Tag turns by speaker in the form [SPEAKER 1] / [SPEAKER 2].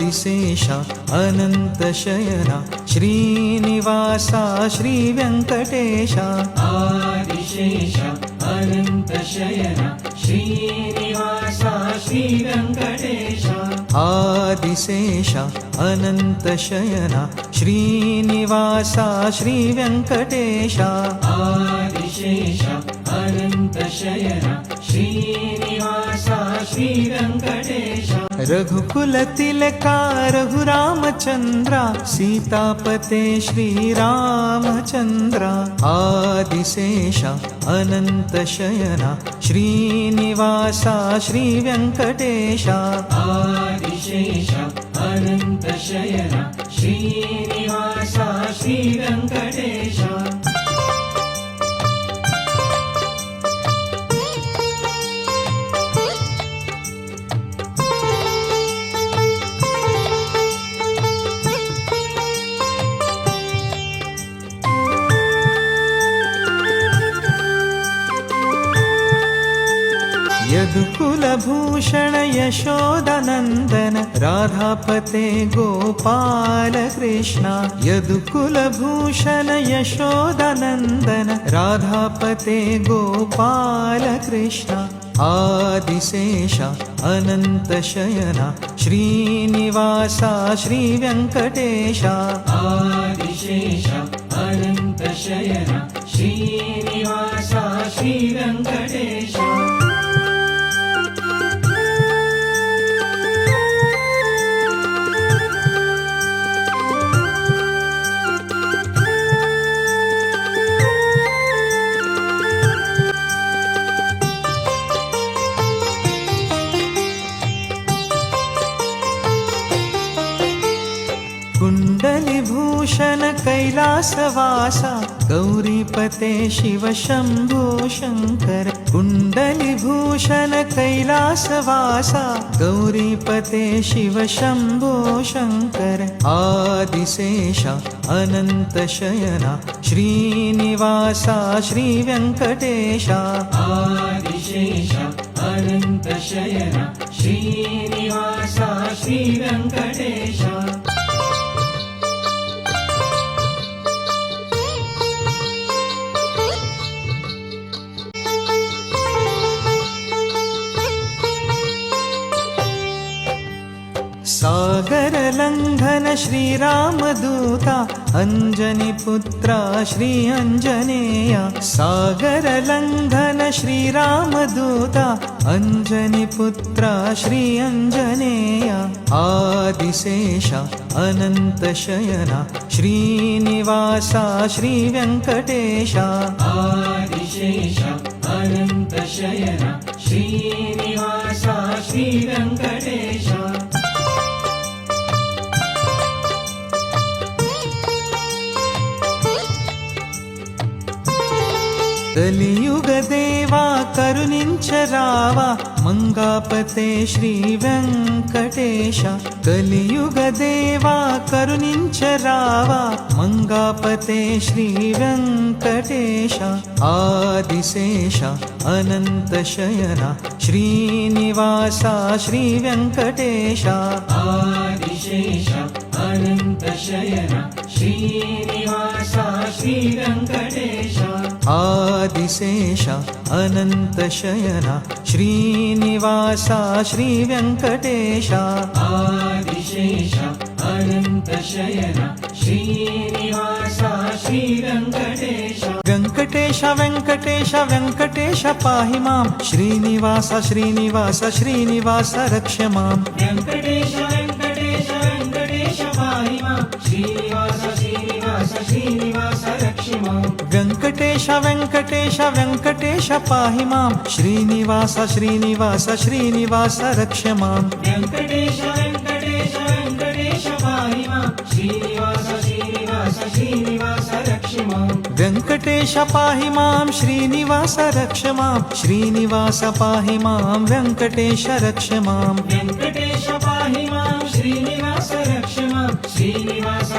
[SPEAKER 1] आदिशेषा अनन्तशयना श्रीनिवासा श्रीवेङ्कटेशा
[SPEAKER 2] आदिशेषा अनन्तशयना श्रीनिवासा श्रीवेङ्कटेशा
[SPEAKER 1] आदिशेषा अनन्तशयना श्रीनिवासा श्रीवेङ्कटेशा
[SPEAKER 2] आदिशेषा अनन्तशयना श्रीनिवासा श्रीवेङ्कटेशा
[SPEAKER 1] रघुकुलतिलका रघुरामचन्द्रा सीतापते श्रीरामचन्द्रा आदिशेषा अनन्तशयना श्रीनिवासा श्रीवेङ्कटेशा
[SPEAKER 2] आदिशेषा अनन्तशयना श्रीनिवासा श्रीवेङ्कटेशा
[SPEAKER 1] यदुकुलभूषण यशोदनन्दन राधापते गोपाल कृष्ण यदुकुलभूषण यशोदनन्दन राधापते गोपाल कृष्ण आदिशेषा अनन्तशयना श्रीनिवासा श्रीवेङ्कटेशा
[SPEAKER 2] आदिशेषा अनन्तशयना श्रीनिवासा श्रीवेङ्कटेशा
[SPEAKER 1] कुण्डलिभूषण कैलासवासा गौरीपते शिव शम्भो शङ्कर कुण्डलिभूषण कैलासवासा गौरीपते शिव शम्भो शङ्कर आदिशेषा अनन्तशयना श्रीनिवासा श्रीवेङ्कटेशा
[SPEAKER 2] आदिशेषा अनन्तशयना श्रीनिवासा श्रीवेङ्कटेशा
[SPEAKER 1] सागरलङ्घन श्रीरामदूता अञ्जनीपुत्रा श्री अञ्जनेय सागरलङ्घन श्रीरामदूता अञ्जनीपुत्रा श्री अञ्जनेय आदिशेषा अनन्तशयना श्रीनिवासा श्रीवेङ्कटेशा
[SPEAKER 2] आदिशेषा अनन्तशयना श्रीनिवासा श्रीवेङ्कटेशा
[SPEAKER 1] కలియుగదేవా కరుణించరావా మంగాపతే శ్రీ వెంకటేశ కలియుగదేవా కరుణించరావా మంగాపతే శ్రీ వెంకటేశ ఆదిశేష అనంతశయన శ్రీనివాసా శ్రీ వెంకటేశ
[SPEAKER 2] ఆదిశేష అనంతశయన శ్రీనివాసా శ్రీ వెంకటేశ
[SPEAKER 1] आदिशेष अनन्तशयन श्रीनिवासा श्रीवेङ्कटेश
[SPEAKER 2] आदिशेष अनन्तशयन श्रीनिवासा श्रीवेङ्कटेश
[SPEAKER 1] वेङ्कटेश वेङ्कटेश वेङ्कटेश पाहि मां श्रीनिवास श्रीनिवास श्रीनिवास रक्ष मां
[SPEAKER 2] वेङ्कटेश वेङ्कटेश वेङ्कटेश पाहि मां श्रीनिवास श्रीनिवास श्रीनिवास रक्ष मां
[SPEAKER 1] वेङ्कटेश वेङ्कटेश वेङ्कटेश पाहि मां श्रीनिवास श्रीनिवास श्रीनिवास रक्ष मां
[SPEAKER 2] वेङ्कटेश वेङ्कटेश वेङ्कटेश पाहि मां श्रीनिवास श्रीनिवास श्रीनिवास रक्ष मां
[SPEAKER 1] वेङ्कटेश पाहि मां श्रीनिवास रक्ष मां श्रीनिवास पाहि मां वेङ्कटेश रक्ष मां
[SPEAKER 2] वेङ्कटेश पाहि मां श्रीनिवास रक्ष मां श्रीनिवास